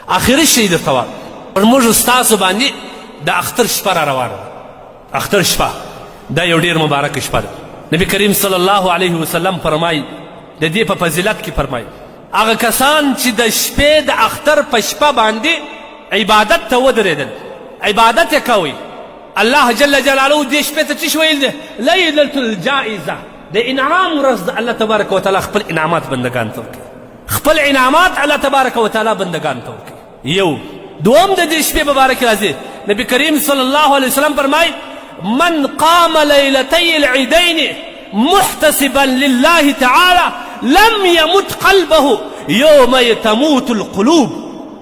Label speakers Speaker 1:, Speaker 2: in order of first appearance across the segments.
Speaker 1: آخري شی درته وایم پر موږ ستاسو باندې د اختر شپه را روانه ده. اختر شپه دا یو ډېر مبارکه شپه ده. نبی کریم صلی الله علیه وسلم فرمایي د دې په فضیلت کې فرمایي هغه کسان چې د شپې د اختر په شپه باندې عبادت ته ودرېدل، عبادت یې کوئ، الله جل جلاله دې شپې ته څه ویل دی؟ لیلة الجائزه، د انعام ورځ د الله تبارک وتعالی خپل انعامات بندګانو ته ورکوي، خپل انعامات الله تبارک وتعالی بندګانو ته ورکوي. یو دوم د دې شپې مبارکې راځي نبی کریم صلی الله علیه وسلم فرمایي من قام لیلتي العیدین محتسبا لله تعالی لم يمت قلبه یوم تموت القلوب.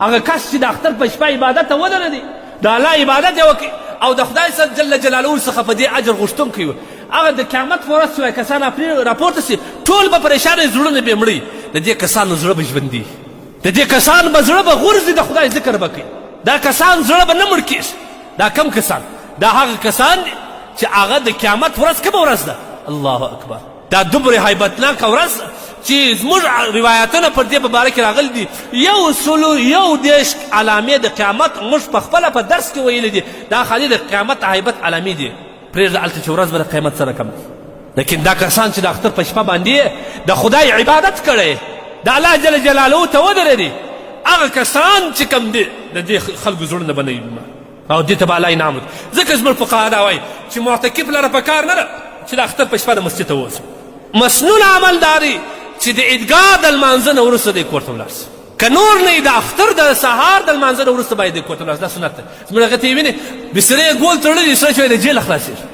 Speaker 1: هغه کس چې د اختر په شپه عبادت ته ودرېدي، د الله عبادت یې وکړي او د خدای جل جلاله څخه په دې اجر غوښتونکی وي، هغه د قیامت په ورځ چې کسان راپورته سي ټول به پریشانه زړونه به یې مړي، د دې کسانو زړه به ژوندي، د دې کسان به زړه به غورځي، د خدای ذکر به کوي. دا کسان زړه به نه مړ کېږي. دا کم کسان؟ دا هغه کسان دي چې هغه د قیامت ورځ کومه ورځ ده؟ الله اکبر. دا دومره هیبتناکه ورځ چې زموږ روایتونه پر دې په باره کې راغلي دي. 110 علامې د قیامت موږ په خپله په درس کې ویلي دي. دا خالي د قیامت هیبت علامې دي. پرېږده هلته چې ورځ به د قیامت سره کم دي. لیکن دا کسان چې د اختر په شپه باندې د خدای عبادت کړی، د الله جل جلاله ته ودرېدي، هغه کسان چې کم دي د دې خلکو زړونه به نه وي او دې ته به الله انعام وکړي. ځکه زموږ فقها دا وایي چې معتکف لره په کار نه ده چې د اختر په شپه د مسجد ته ووځي. مسنون عمل دا دی چې د عیدګاه د لمانځه نه وروسته دی کور ته ولاړ شي. که نور نه د اختر د سهار د لمانځه نه وروسته باید دی کور ته ولاړ شي. دا سنت دی. زموږ هغه ته یې وینې بسترې یې ګول تړلي، سړی چې د جیله خلاصېږي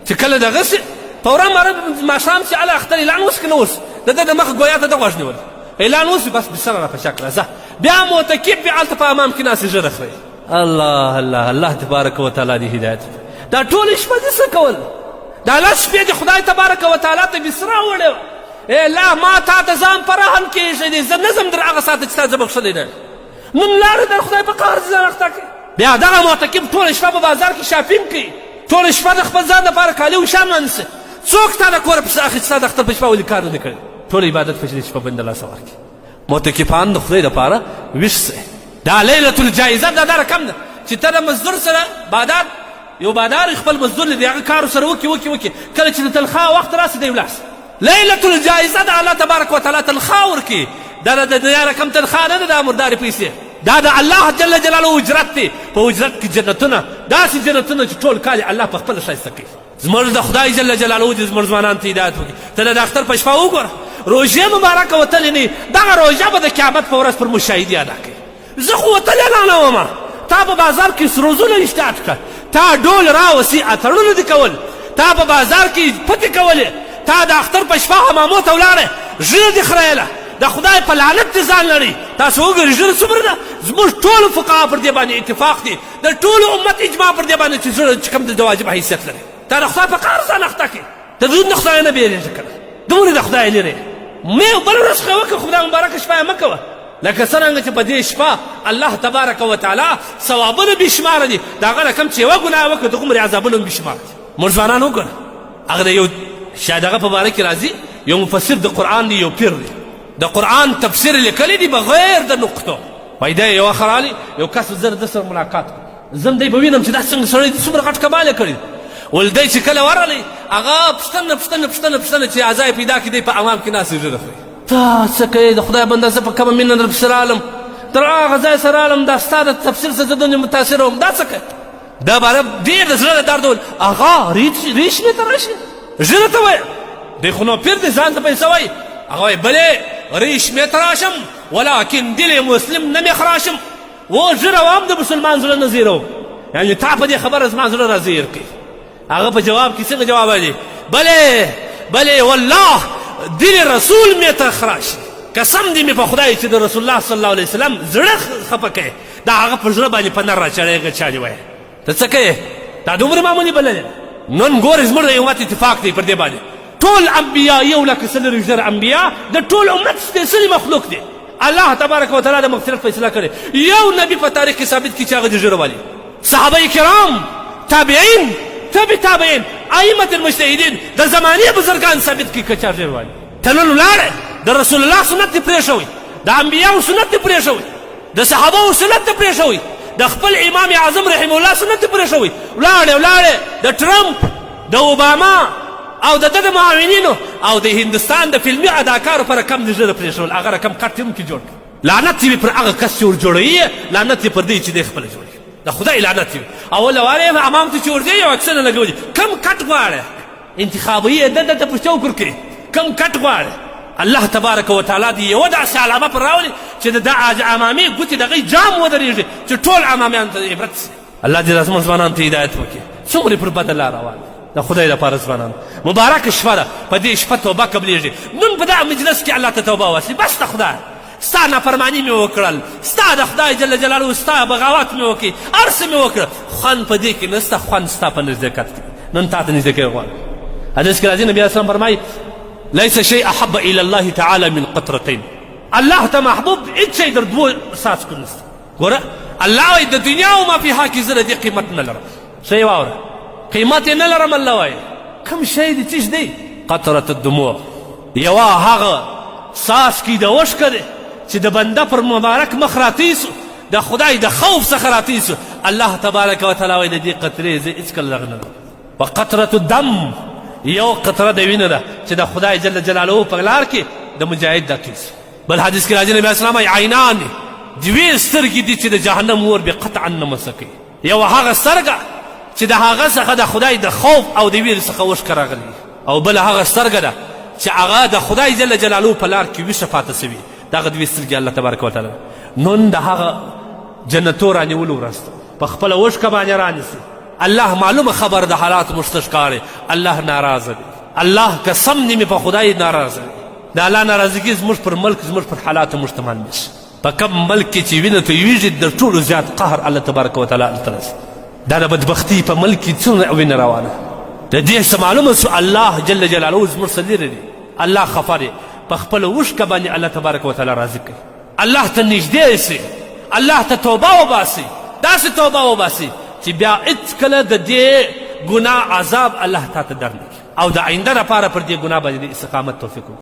Speaker 1: چې کله دغه شي فورا ماښام چې هله اختر اعلان وشي که نه وشي د ده د مخ ګویا ته د غوږ نیول اعلان وشي بس بسره را په شک راځه بیا معتکف بیا هلته په امام کې ناست ژر اخلئ. الله الله الله تبارک وتعالی دې هدایت وکړي. دا ټولې شپه دې څه کول؟ دا لس شپې دې خدای تبارک وتعالی ته بسره وړې وه. لا ما تا ته ځان په رهن کېږدې، زه نه ځم در هغه ساعته چې تا زه بخښلی نه نن لاړې در خدای په قهر ځان اخته کړي. بیا دغه معتکف ټوله شپه په بازار کې شاپینګ کوي، ټوله شپه د خپل ځان دپاره کالي و شیان رانیسي. څوک تا د کوره پسې اخلي چې ستا د اختر په شپه ولې کار نه دی کړی؟ ټول عبادت په شپه باندې لاسه ورکړي. معتکفان د خدای دپاره ویښ سئ. دا لیلة الجایزه دا رقم ده چې ته د مزدور سره بادار یو بادار خپل مزدور دی هغه کارو سره وکړي کله چې د تنخواه وخت راسي دی ولاړ. لیلة الجایزه د الله تبارک وتعالی تنخواه ورکړي. دا د دنیا رقم تنخواه نه ده، دا مردارې پیسې، دا د الله جل جلاله اجرت دی. په اجرت کې جنتونه، داسې جنتونه چې ټول کال الله په خپله ښایسته کوي. زموږ د خدای جل جلاله دې زموږ ځوانانو ته هدایت وکړي. ته د اختر په شپه وګوره روژې مبارکه وتلې نه دغه روژه به د قیامت په ورځ پر موږ شاهدي ادا کوي. زه خو وتلې نه ومه، تا په بازار کې سروزونه اشتهاد کړه، تا ډول راوسي اتړونه دې کول، تا په بازار کې پتې کولې، تا د اختر په شپه حمامو ته ولاړې، ژړه دې خریله، د خدای په لعنت دې ځان لري. تاسو وګورئ ژړه څومره ده. زموږ ټولو فقها پر دې باندې اتفاق دی، د ټولو امت اجماع پر دې باندې چې ژړه چې کوم د واجب حیثیت لري. تا د خدای په قهر ځان اخته کړې، ته د خدای نه بیرېږې که نه، دومره د خدای لرې بله ورځ خو وکړه، خو دا مبارکه شپه یې مه کوه. لکه څرنګه چې په دې شپه الله تبارک وتعالی ثوابونه بې شماره دي، د هغه رقم چې یوه ګناه وکړه دغومرې عذابونه هم بې شماره دي. موږ ځوانان وګوره هغه د یو شاید هغه په باره کې راځي یو مفسر د قرآن دی، یو پیر دی، د قرآن تفسیر یې لیکلی دی بغیر د نقطو. وایي دی یوه خرالي یو کس زه د ده سره ملاقات کړم، زه هم دی به وینم چې دا څنګه سړی دی څومره غټ کمال یې کړی. ول دی چې کله ورغلی هغه پوښتنه چې اعضا یې پیدا کړي دی په امام کې ناست ژر اخلي. تا څه کوې د خدای بنده، زه په کومه مینه در پسې رالم، تر هغه ځای سره رالم، دا ستا د تفسیر څه زه دومره متاثره وم، دا څه کوې؟ دا باره ډېر د زړه د درد ول هغه ریش مې ته راشي ژر ته وایه. دی خو نو پیر دی ځان ته پیسه وایي. هغه وایي بلې ریش مې ته راشم ولیکن دل مسلم نه مې خراشم. و ژره وام د مسلمان زړه نه زیروم، یعنې تا په دې خبره زما زړه را زیر کړي. هغه په جواب کې څنګه جواب وایي؟ بلې والله دل رسول مې ته خراشي، قسم دې مې په خدای چې د رسول الله صلی الله علیه وسلم زړه خفه کوي، دا هغه په زړه باندې په نر راچړېږه چالې وایه. ته څه کوې؟ دا دومره معمولي بللې. نن ګورې زموږ د امت اتفاق دی پر دې باندې. ټول انبیا 1,000 انبیا د ټول امت سپېڅلي مخلوق دی. الله تبارک وتعالی د مغفرت فیصله کړې. یو نبي په تاریخ کې ثابت کړي چې هغه د ژړه والي. صحابه کرام، تابعین، تبع تابعین، ائمة المجتهدین د زمانې بزرګان ثابت کړي که چا ژړ والي. ته نن ولاړې د رسول الله سنت دې پرېښوئ، د انبیاو سنت دې پرېښوئ، د صحابو سنت ته پرېښوئ د خپل امام اعظم رحم الله سنت ته پرېښوئ ولاړې د ټرمپ د اوباما او د ده د معاونینو او د هندوستان د فلمي اداکارو پر کم د زړه پرېښول هغه رقم کټ هم کې جوړ کړ لعنت یې پر هغه کس چې ور جوړوي لعنت یې پر دی چې دی خپله جوړوي د خدای لعنت یې اول وارې امام ته چې ورځي یو عکسونه لګولي کم کټ غواړې انتخابوي یې دلته په چوکر کې کم کټ غواړې الله تبارک وتعالی دې یوه داسې علامه پر راولي چې د عمامې ګوتې د هغې جام ودرېږي چې ټول عمامیانو ته عبرت شي الله دې زموږ ځوانانو ته هدایت وکړي څومره پر بده لار روان د خدای لپاره ځوانان مبارک شپه ده په دې شپه توبه قبلیږي نن په دغه مجلس کې الله ته توبه واسي بس د خدای ستا نافرماني مې وکړل ستا د خدای جل جلاله ستا بغاوت مې وکړي هر څه مې وکړه خوند په دې کې نشته خوند ستا په نزدېکت کې نن تا ته نزدېکی غواړم حدیث کې راځي نبي اسلام فرمایي ليس شيء احب الى الله تعالى من قطرتين الله ته محبوب هېڅ شی در دوو څاڅکو نشته ګوره الله وایي د دنیا او ما فیها کې زه د دې قیمت نه لرم څه یې واوره قیمت یې نه لرم الله وایي کوم شی دی څه دی قطرة الدموع یوه هغه څاڅکي د اوښکه دی چې د بنده پر مبارک مخ راتیسو د خدای د خوف څخه راتیسو الله تبارک وتعالی وایي د دې قطرې زه هېڅکله دغه نه لرم وقطرة الدم یو قطره د وینه ده چې د خدای جل جلاله په لار کې د مجاهد دا تویسو بل حدیث کې راځي نبي اسلام وایي عینان دوې سترګې دي چې د جهنم اور بې قطعا نه مسه کوي یو هغه سترګه چې د هغه څخه د خدای د خوف او د ویرې څخه اوښکه راغلي او بله هغه سترګه ده چې هغه د خدای جل جلاله په لار کې ویښه پاته سوي دغه دوې سترګې الله تبارک وتعالی نن د هغه جنتو رانیولو ورځ په خپله اوښکه باندې رانیسي الله معلومه خبر د حالات مستشکاره الله ناراضه دی الله قسم نیمې په خدای ناراضه دی د الله ناراضګي زموږ پر ملک زموږ پر حالاتو مشتمل نشي په کم ملک کې چې وینه تویېږي د ټولو زیات قهر الله تبارک وتعالی هلته راسي دا د بدبختي په ملک کې څومره وینه روانه د دې څه معلومه سو الله جل جلاله زموږ څه لرې دی الله خفه دی په خپله اوښکه باندې الله تبارک وتعالی راضي کوي الله ته نږدې سي الله ته توبه وباسي داسې توبه وباسي چې بیا هېڅکله د دې ګناه عذاب الله تا ته در نه کړي او د آینده لپاره پر دې ګناه باندې د استقامت توفیق